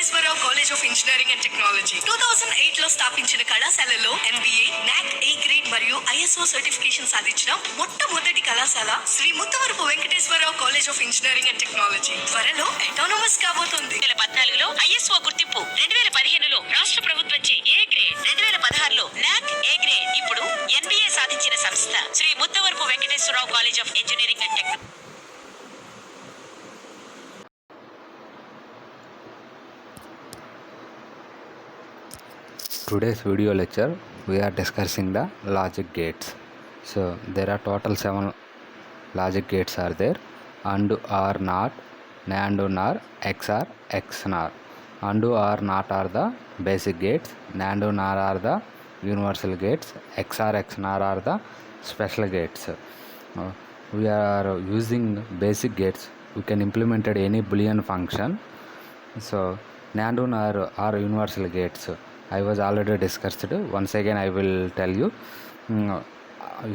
Venkateswararao college of engineering and technology 2008 లో స్థాపించిన కళాశాలలో ఎంబీఏ, నాక్ ఏ గ్రేడ్ మరియు ఐఎస్ఓ సర్టిఫికేషన్ సాధించిన మొట్టమొదటి కళాశాల Shri Muthavarapu Venkateswararao college of engineering and technology త్వరలో అటానమస్ కాబోతోంది. 2014లో ఐఎస్ఓ గుర్తింపు, 2015లో రాష్ట్ర ప్రభుత్వంచే ఏ గ్రేడ్, 2016లో నాక్ ఏ గ్రేడ్, ఇప్పుడు ఎన్బీఏ సాధించిన సంస్థ Shri Muthavarapu Venkateswararao college of engineering and technology. Today's video lecture we are discussing the logic gates. So there are total 7 logic gates are there: AND, OR, NOT, NAND, NOR, XOR, XNOR. AND, OR, NOT are the basic gates, NAND, NOR are the universal gates, XOR, XNOR are the special gates. We are using basic gates. We can implement any boolean function. So NAND, NOR are universal gates. I was already discussed. Once again I will tell you.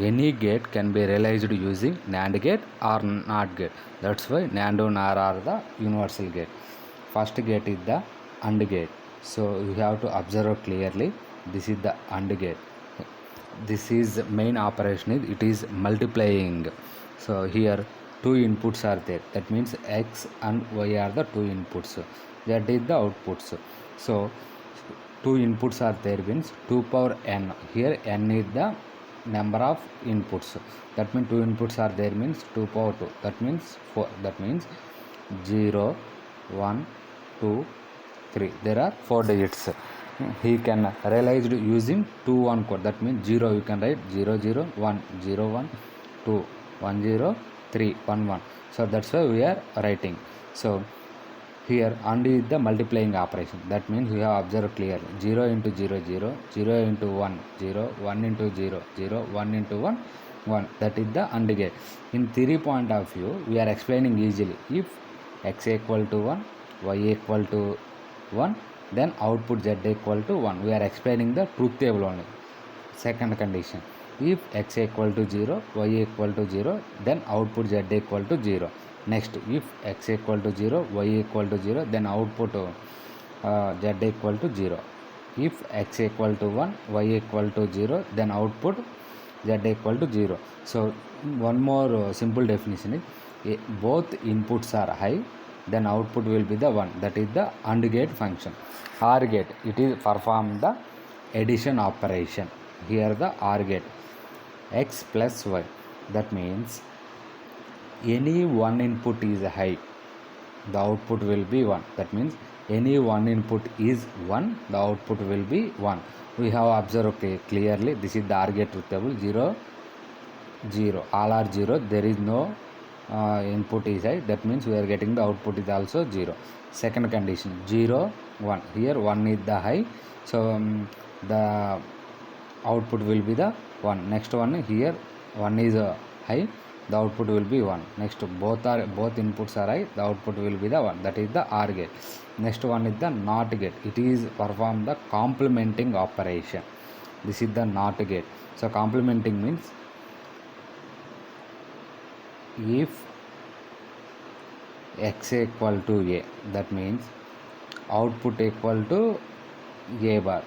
Any gate can be realized using NAND gate or NOT gate. That's why NAND and NOR are the universal gate. First gate is the AND gate. So you have to observe clearly. This is the AND gate. This is main operation. It is multiplying. So here two inputs are there. That means X and Y are the two inputs. That is the outputs. So two inputs are there means 2 power n. Here n is the number of inputs. That means two inputs are there means 2 power 2. That means 4. That means 0, 1, 2, 3. There are 4 digits. He can realize using 2 1 code. That means 0 you can write 0 0 1 0 1 2 1 0 3 1 1. So that's why we are writing. So here AND is the multiplying operation. That means we have observed clearly 0 into 0 0, 0 into 1 0, 1 into 0 0, 1 into 1 1. That is the AND gate. In theory point of view we are explaining easily. If x equal to 1, y equal to 1, then output z equal to 1. We are explaining the truth table only. Second condition, if x equal to 0, y equal to 0, then output z equal to 0. Next, if x equal to 0, y equal to 0, then output z equal to 0. If x equal to 1, y equal to 0, then output z equal to 0. So one more simple definition is both inputs are high, then output will be the 1. That is the AND gate function. OR gate, it is perform the addition operation. Here the OR gate, x plus y. That means any one input is high, the output will be 1. That means any one input is 1, the output will be 1. We have observed clearly. This is the OR gate truth table. 0 0, all are 0. There is no input is high. That means we are getting the output is also 0. Second condition, 0 1. Here 1 is the high, so the output will be the 1. Next one, here 1 is high, the output will be 1. Next, both inputs are high, the output will be the 1. That is the OR gate. Next one is the NOT gate. It is perform the complementing operation. This is the NOT gate. So complementing means if x equal to a, that means output equal to a bar.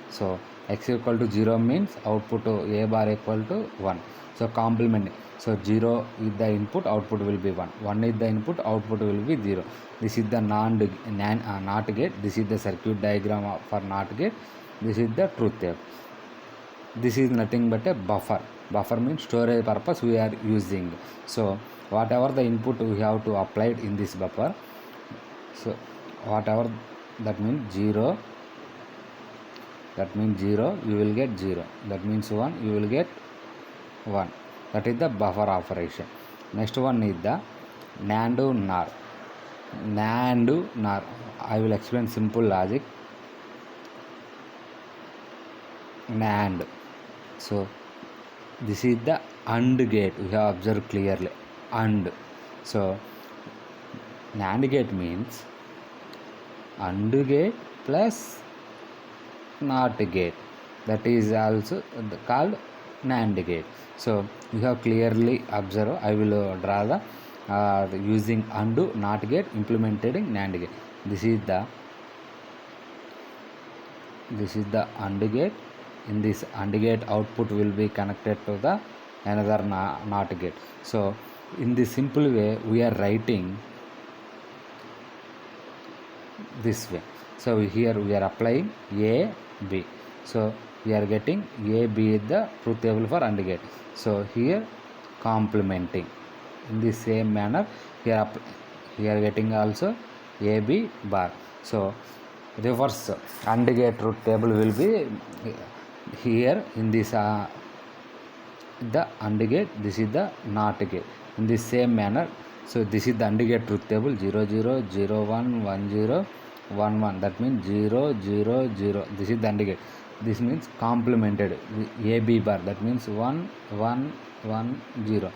So x equal to 0 means output to a bar equal to 1. So complementing. So 0 is the input, output will be 1. 1 is the input, output will be 0. This is the NOT gate. This is the circuit diagram for NOT gate. This is the truth table. This is nothing but a buffer. Buffer means storage purpose we are using. So whatever the input we have to apply in this buffer. So whatever, that means 0. That means 0, you will get 0. That means 1, you will get 1. That is the buffer operation. Next one is the NAND NOR. NAND NOR. I will explain simple logic. NAND. So this is the AND gate. We have observed clearly. AND. So NAND gate means AND gate plus NOT gate. That is also called NAND gate. So you have clearly observed. I will draw the using AND NOT gate implemented in NAND gate. This is the this is the AND gate. In this AND gate output will be connected to the another NOT gate. So in this simple way we are writing this way. So here we are applying A, B. So we are getting A, B is the truth table for AND gate. So here complementing in the same manner here we are getting also A, B bar. So reverse AND gate truth table will be here in this the AND gate, this is the NOT gate in the same manner. So this is the AND gate truth table 0 0 0 1 1 0 1 1, that means 0 0 0. This is the AND gate. This means complemented AB bar, that means 1 1 1 0.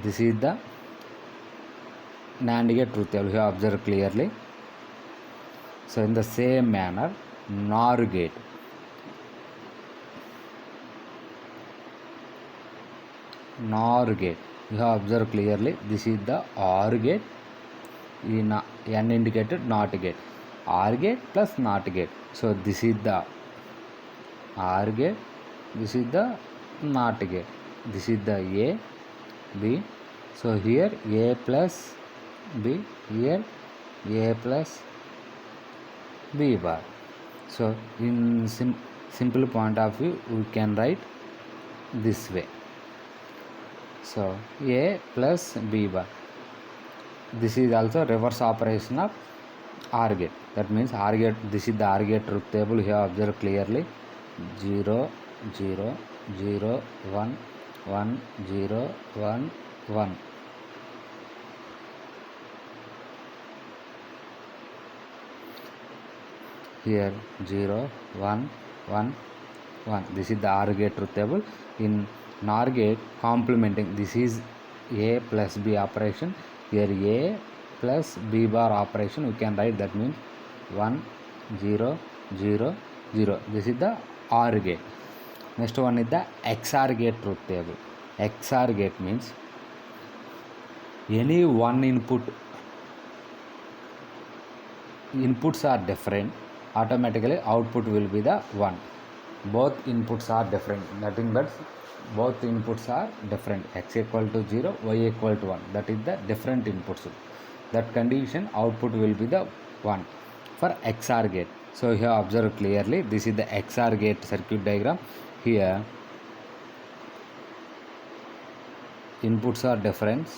This is the NAND gate truth table, you have observed clearly. So in the same manner NOR gate, you have observed clearly. This is the OR gate, in N indicated NOT gate, OR gate plus NOT gate. So this is the OR gate, this is the NOT gate, this is the A, B. So here A plus B, here A plus B bar. So in simple point of view we can write this way. So A plus B bar. This is also reverse operation of OR gate. That means OR gate, this is the OR gate truth table, you have observed clearly 0 0 0 1 1 0 1 1. Here 0 1 1 1. This is the OR gate truth table. In NOR gate complementing, this is A plus B operation, here A plus B bar operation we can write, that means 1 0 0 0. This is the OR gate. Next one is the XOR gate truth table. XOR gate means any one inputs are different, automatically output will be the 1. Both inputs are different, nothing but both inputs are different, x equal to 0, y equal to 1, that is the different inputs. That condition output will be the 1 for XOR gate. So you have observed clearly, this is the XOR gate circuit diagram. Here inputs are different,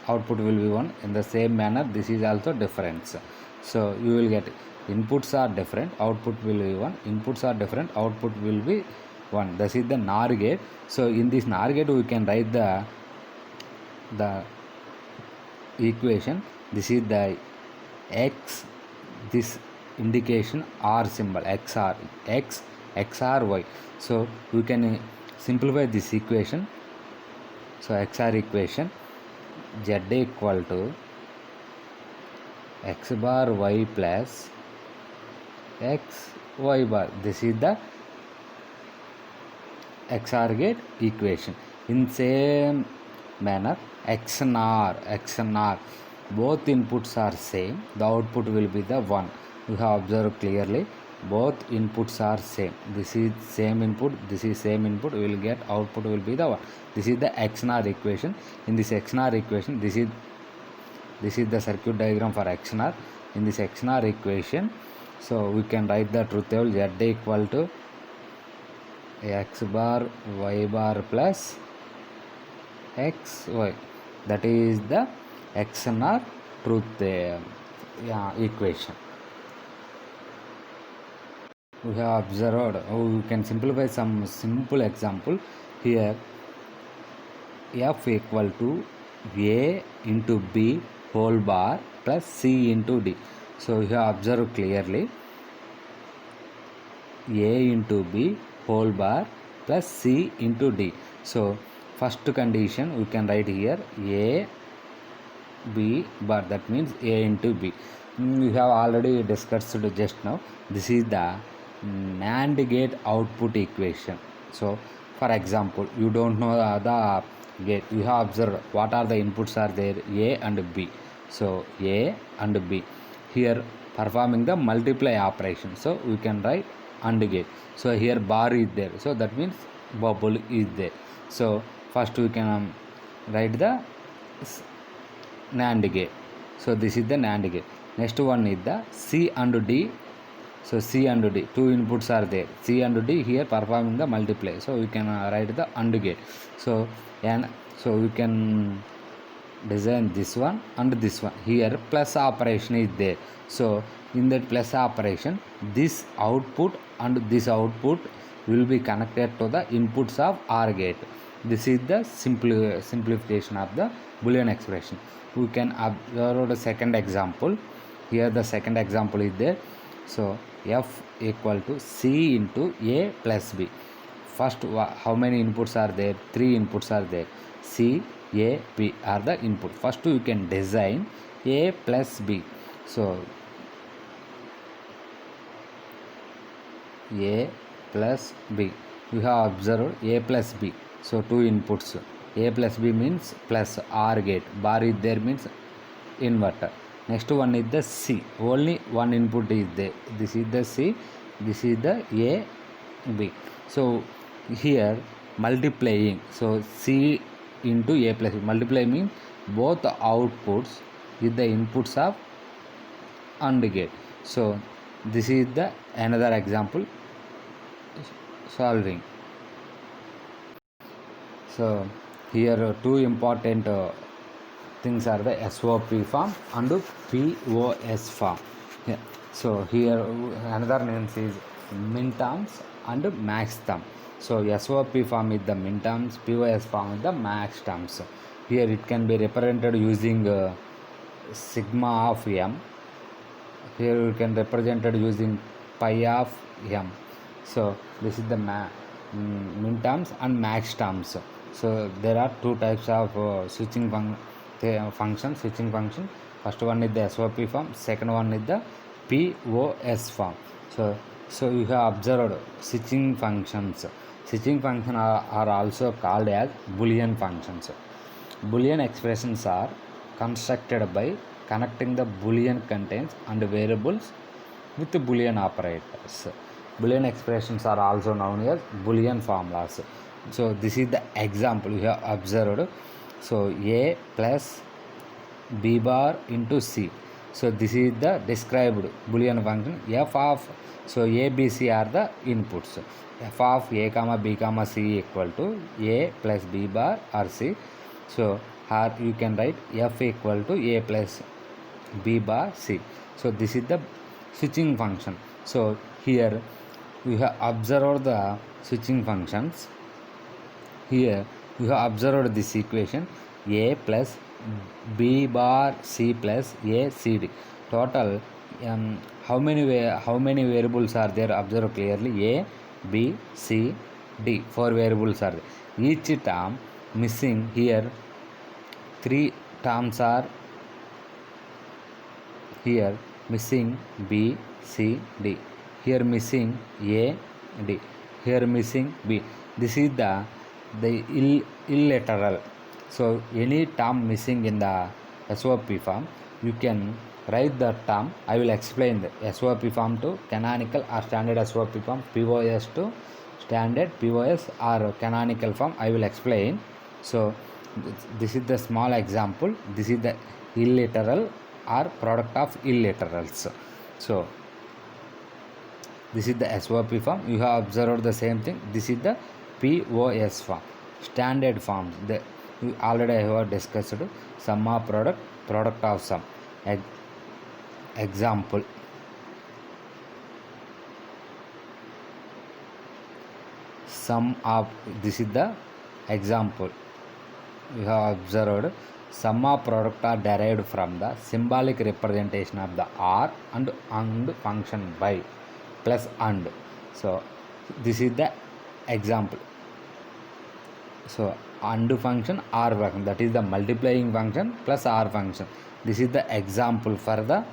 output will be 1. In the same manner this is also difference. So you will get inputs are different, output will be 1, inputs are different, output will be 1. This is the NOR gate. So in this NOR gate we can write the equation. This is the X, this indication R symbol, XR, X XR Y. So we can simplify this equation. So XR equation, Z equal to X bar Y plus X Y bar. This is the XOR gate equation. In same manner XNOR, both inputs are same, the output will be the 1. You have observed clearly, both inputs are same. This is same input, this is same input, we will get output will be the 1. This is the XNOR equation. In this XNOR equation, this is the circuit diagram for XNOR. In this XNOR equation, so we can write the truth table Z equal to X bar Y bar plus X Y. That is the XNOR truth equation. We have observed, we can simplify some simple example. Here F equal to A into B whole bar plus C into D. So you have observed clearly, A into B whole bar plus C into D. So first condition we can write here A B bar, that means A into B. We have already discussed just now. This is the NAND gate output equation. So for example, you don't know the gate, you have observed what are the inputs are there, A and B. So A and B, here performing the multiply operation. So we can write AND gate. So here bar is there, so that means bubble is there. So first we can write the NAND gate. So this is the NAND gate. Next one is the C and D. So C and D, two inputs are there. C and D here performing the multiply. So we can write the AND gate. So we can design this one and this one. Here plus operation is there. So in that plus operation, this output and this output will be connected to the inputs of OR gate. This is the simplification of the Boolean expression. We can observe the second example. Here the second example is there. So F equal to C into A plus B. First, how many inputs are there? 3 inputs are there. C, A, B are the input. First you can design A plus B. So A plus B. You have observed A plus B. So 2 inputs. A plus B means plus OR gate. Bar is there means inverter. Next one is the C. Only one input is there. This is the C. This is the A, B. So here multiplying. So C into A plus B. Multiply means both outputs is the inputs of AND gate. So this is the another example solving. So here two important things are the SOP form and POS form. Yeah. So here another name is min terms and max term. So SOP form is the min terms, POS form is the max terms. Here it can be represented using sigma of m. Here you can represent it using pi of m. So this is the min terms and max terms. So there are two types of switching function. First one is the SOP form, second one is the POS form. So you have observed switching functions. Switching functions are also called as Boolean functions. Boolean expressions are constructed by connecting the Boolean contains and variables with the Boolean operators. Boolean expressions are also known as Boolean formulas. So this is the example you have observed. So A plus B bar into C. So this is the described Boolean function. F of, so A, B, C are the inputs. F of A comma B comma C equal to A plus B bar or C. So here you can write F equal to A plus B bar C. So this is the switching function. So here we have observed the switching functions. Here you have observed this equation A plus B bar C plus A C D. Total how many variables are there? Observe clearly. A, B, C, D. 4 variables are there. Each term missing here. 3 terms are here missing B, C, D. Here missing A, D. Here missing B. This is the illiteral. So any term missing in the SOP form, you can write the term. I will explain the SOP form to canonical or standard SOP form, POS to standard POS or canonical form. I will explain. So this is the small example. This is the illiteral or product of illiterals. So this is the SOP form. You have observed the same thing. This is the POS form. Standard forms. We already have discussed sum of product of sum. Example. Sum of, this is the example. You have observed sum of product are derived from the symbolic representation of the OR and AND function by plus AND. So this is the example. So AND function, OR function, that is the multiplying function plus OR function. This is the example for the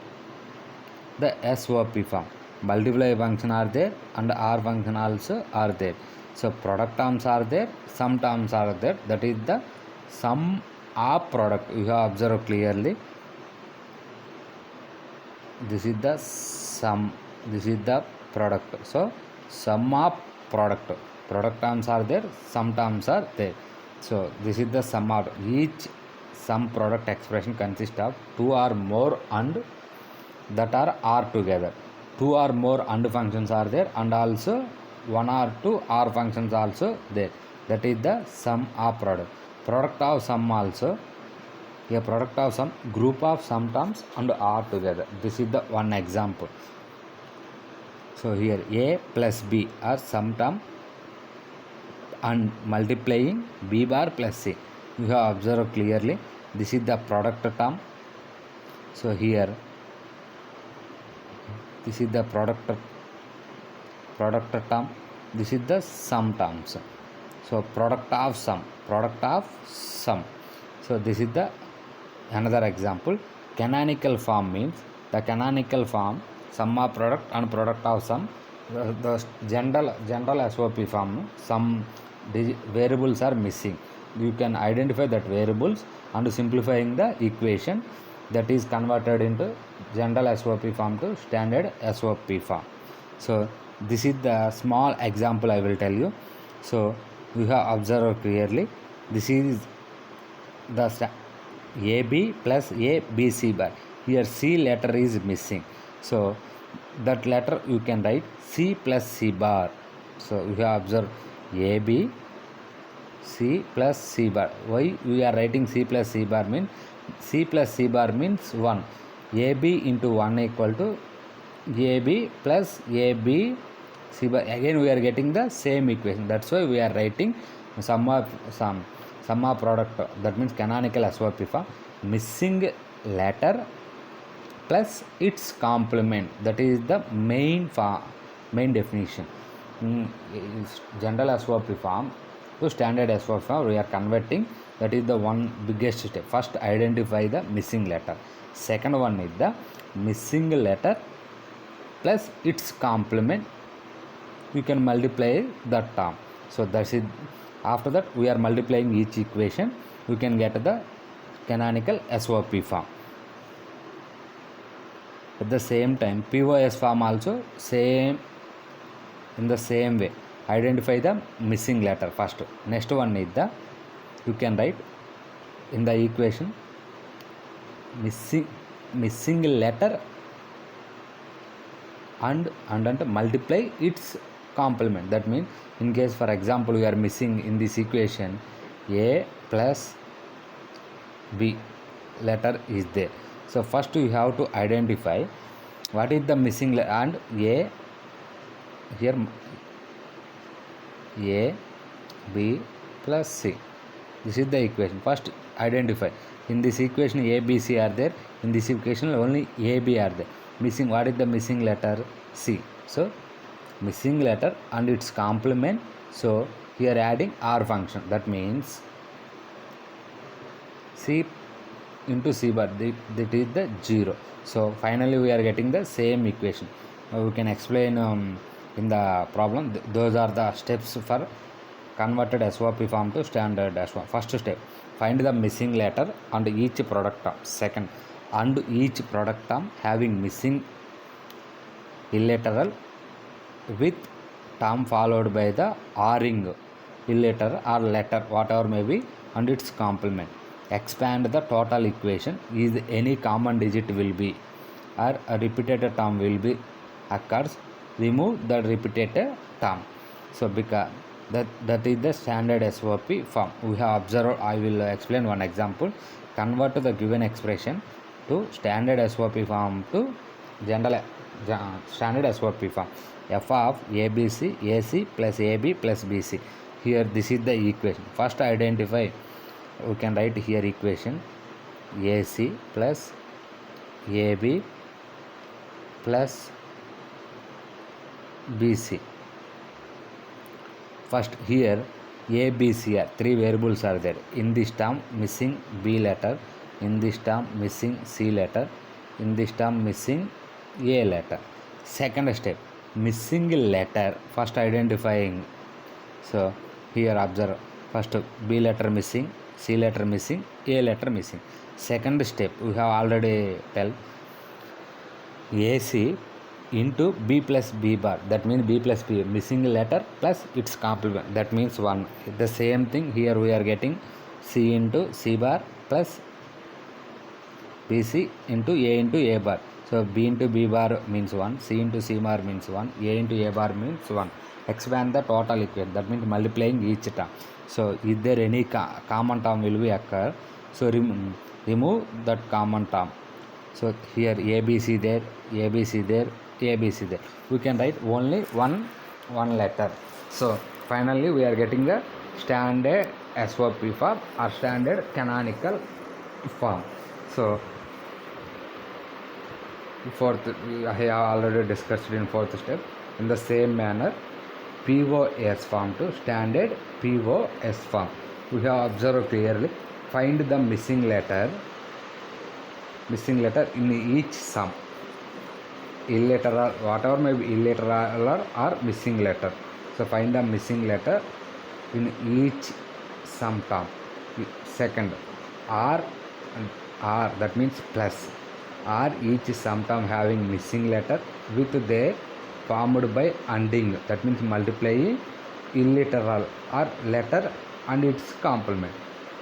SOP form. Multiply function are there and OR function also are there. So product terms are there, sum terms are there. That is the sum of product. You have observed clearly. This is the sum. This is the product. So sum of product. Product terms are there, sum terms are there. So this is the sum of each sum product expression consists of two or more and that are together. Two or more and functions are there, and also one or two or functions also there. That is the sum of product. Product of sum also a product of some group of sum terms and are together. This is the one example. So here a plus b are sum term and multiplying b bar plus c. You have observed clearly. This is the product term. So here this is the product term. This is the sum terms. So product of sum. So this is the another example. Canonical form means the canonical form sum of product and product of sum. The general SOP form, some variables are missing. You can identify that variables and simplifying the equation, that is converted into general SOP form to standard SOP form. So this is the small example I will tell you. So you have observed clearly. This is the AB plus ABC bar. Here C letter is missing. So that letter you can write C plus C bar. So you have observed AB C plus C bar. Why we are writing C plus C bar means C plus C bar means 1. AB into 1 equal to AB plus AB C bar. Again we are getting the same equation. That's why we are writing sum of product. That means canonical SOP form. Missing letter plus its complement. That is the main definition. General SOP form to standard SOP form we are converting. That is the one biggest step. First identify the missing letter. Second one is the missing letter plus its complement. You can multiply that term. So that is, after that we are multiplying each equation. We can get the canonical SOP form. At the same time POS form also same, in the same way. Identify the missing letter first. Next one is the, you can write in the equation missing letter and multiply its complement. That means in case for example we are missing in this equation A plus B letter is there. So first you have to identify what is the missing letter, and A here A B plus C. This is the equation. First identify. In this equation A, B, C are there. In this equation only A, B are there. Missing, what is the missing letter? C. So missing letter and its complement. So here adding R function. That means C into C bar, that is the 0. So finally we are getting the same equation. Now we can explain in the problem. Those are the steps for converted SOP form to standard SOP. First step, find the missing letter and each product term. Second, and each product term having missing illiteral with term followed by the R-ing illiteral or letter, whatever may be, and its complement. Expand the total equation. Is any common digit will be or a repeated term will be occurs. Remove the repeated term. So because that is the standard SOP form. We have observed. I will explain one example. Convert the given expression to standard SOP form to general standard SOP form. F of ABC AC plus AB plus BC. Here this is the equation. First identify. We can write here equation AC plus AB plus BC. First here A, B, C are three variables are there. In this term missing B letter, in this term missing C letter, in this term missing A letter. Second step, missing letter. First identifying. So here observe. First B letter missing, C letter missing, A letter missing. Second step we have already tell AC into b plus b bar, that means b plus b, missing letter plus its complement, that means 1. The same thing here we are getting c into c bar plus bc into a bar. So b into b bar means 1, c into c bar means 1, a into a bar means 1. Expand the total equation, that means multiplying each term. So is there any common term will be occur, so remove that common term. So here ABC there, ABC there, ABC there. We can write only one letter. So finally we are getting the standard SOP form or standard canonical form. So fourth, I have already discussed in fourth step. In the same manner, POS form to standard POS form. We have observed clearly. Find the missing letter in each sum. Illiteral, whatever may be illiteral or missing letter. So find the missing letter in each sum term. Second, R, that means plus. Are each sum term having missing letter with their formed by ANDing, that means multiplying illiteral or letter and its complement.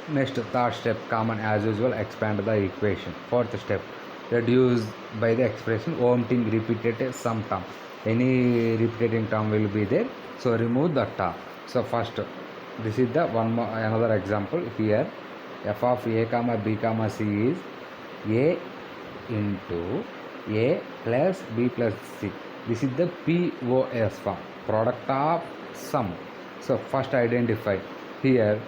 Next, third step, common as usual, expand the equation. Fourth step, reduce by the expression omitting repeated sum term. Any repeating term will be there, so remove the term. So first, this is the another example here. F of a comma b comma c is a into a plus b plus c. This is the POS form, product of sum. So first identify here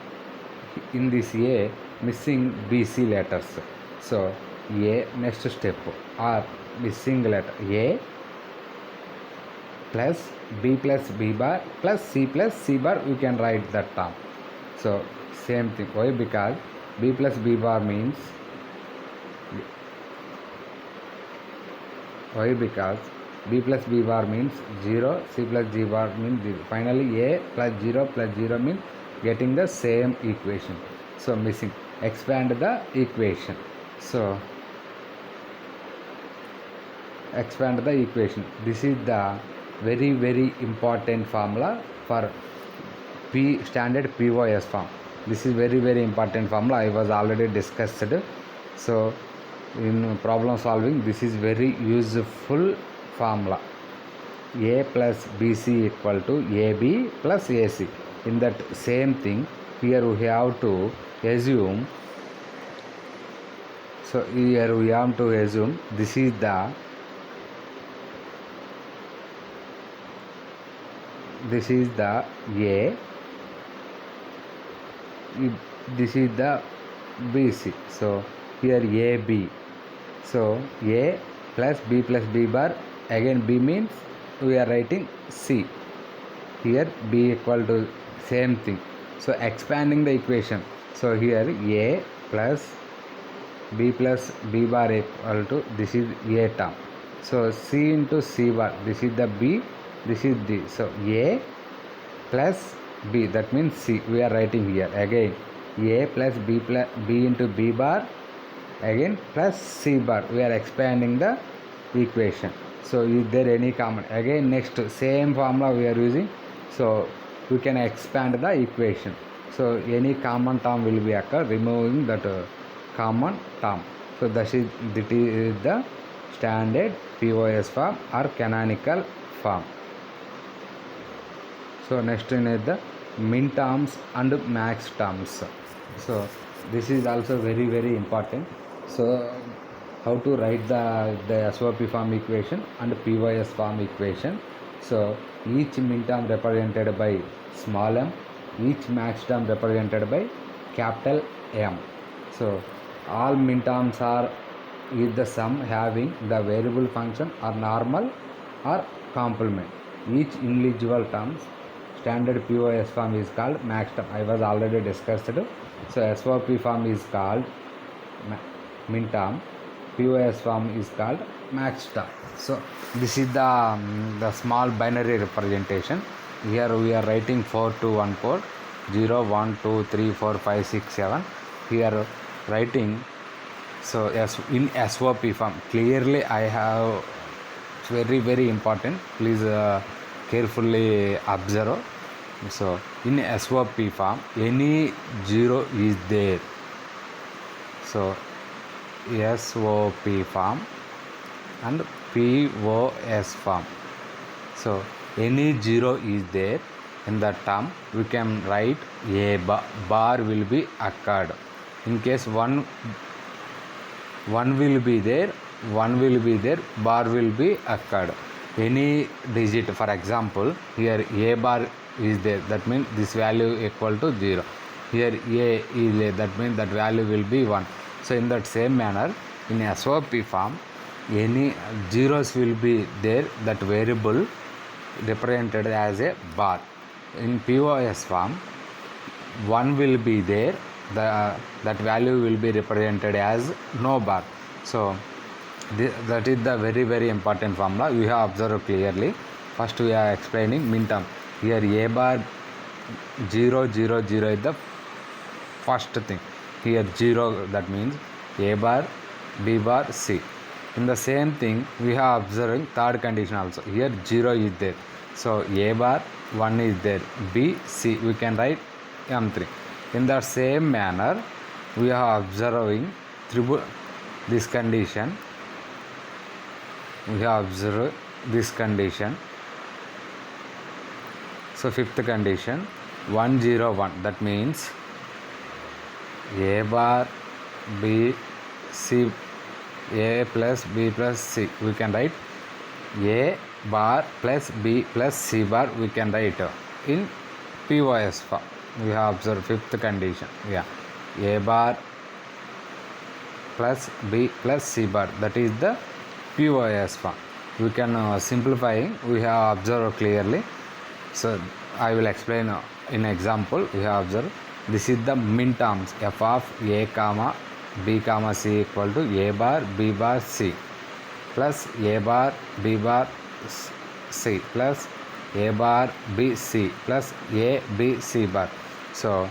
in this a missing BC letters. So a, next step, or missing letter a plus b bar plus c bar, we can write that term. So same thing. Why? Because b plus b bar means, why? Because b plus b bar means 0, c plus g bar means 0. Finally a plus 0 means getting the same equation. So missing, expand the equation. So expand the equation. This is the very important formula for standard POS form. This is very important formula. I was already discussed. So in problem solving, this is very useful formula. A plus BC equal to AB plus AC. In that same thing, here we have to assume. So here we have to assume this is the A, this is the BC. So here AB. So A plus B bar, again B means we are writing C. Here B equal to same thing. So expanding the equation. So here A plus B bar equal to, this is A term. So C into C bar, this is the B, this is D. So A plus B, that means C, we are writing here. Again A plus B into B bar, again plus C bar, we are expanding the equation. So is there any common? Again next same formula we are using, so we can expand the equation. So any common term will be occur, removing that common term. So this is the standard POS form or canonical form. So next one is the min terms and max terms. So this is also very important. So how to write the SOP form equation and POS form equation. So each min term represented by small m, each max term represented by capital M. So all min terms are is the sum having the variable function or normal or complement. Each individual terms, standard POS form is called max term. I was already discussed. So SOP form is called min term, POS form is called max term. So this is the small binary representation. Here we are writing 4 to 1 port, 0, 1, 2, 3, 4, 5, 6, 7. Here writing. So as in SOP form, clearly I have it's very important. Please carefully observe. So in SOP form, any zero is there. So SOP form and POS form. So any zero is there in the term, we can write a bar will be occurred. In case one will be there, bar will be occurred. Any digit, for example, here a bar is there, that means this value equal to 0. Here a is there, that means that value will be 1. So in that same manner, in SOP form, any zeros will be there, that variable represented as a bar. In POS form, 1 will be there, that value will be represented as no bar. So that is the very important formula. You have observed clearly. First we are explaining min term. Here a bar 0 0 0 is the first thing. Here 0, that means a bar, b bar, c. In the same thing we have observing third condition also. Here 0 is there, so a bar 1 is there, b, c, we can write m3. In the same manner we are observing this condition. We have observed this condition. So fifth condition 1 0 1, that means a bar, b, c, a plus b plus c, we can write a bar plus b plus c bar, we can write in POS form. We have observed fifth condition. A bar plus b plus c bar, that is the POS form. We can simplifying, we have observed clearly. So I will explain in example. We have observed this is the min terms f of a comma b comma c equal to a bar b bar c plus a bar b bar c plus a bar b c plus a b c bar. So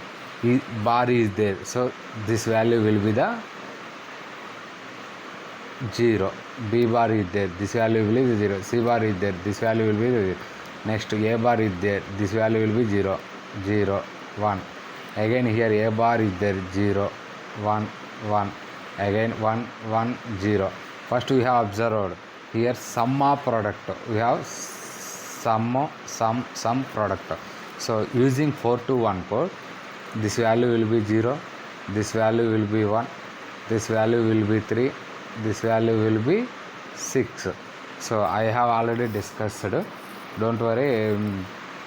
bar is there, so this value will be the 0. B bar is there, this value will be 0. C bar is there, this value will be 0. Next a bar is there, this value will be 0 0 1. Again here a bar is there, 0 1 1. Again 1 1 0. First we have observed here sum of product. We have sum product. So using 4 to 1 code, this value will be 0, this value will be 1, this value will be 3, this value will be 6. So I have already discussed. Don't worry,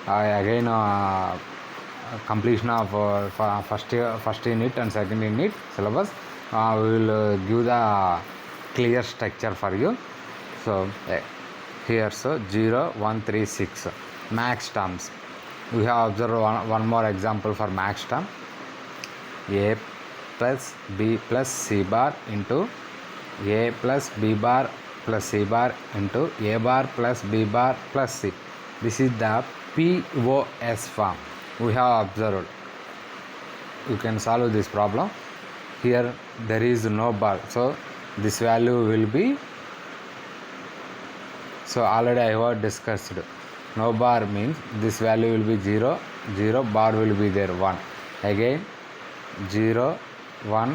I again completion of first unit and second unit syllabus, we will give the clear structure for you. So here, so 0 1 3 6 max terms. We have observed one more example for max term. A plus b plus c bar into a plus b bar plus c bar into a bar plus b bar plus c. This is the POS form. We have observed. You can solve this problem. Here there is no bar, so this value will be, so already I have discussed. No bar means this value will be 0 0, bar will be there 1. Again 0 1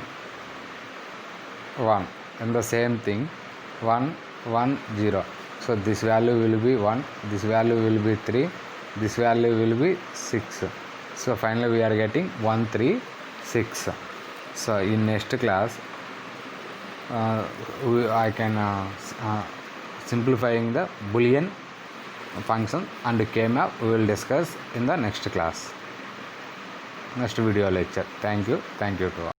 1, and the same thing 1 1 0. So this value will be 1, this value will be 3, this value will be 6. So finally we are getting 1 3 6. So in next class I can simplifying the Boolean function and K-map we will discuss in the next class, next video lecture. Thank you to all.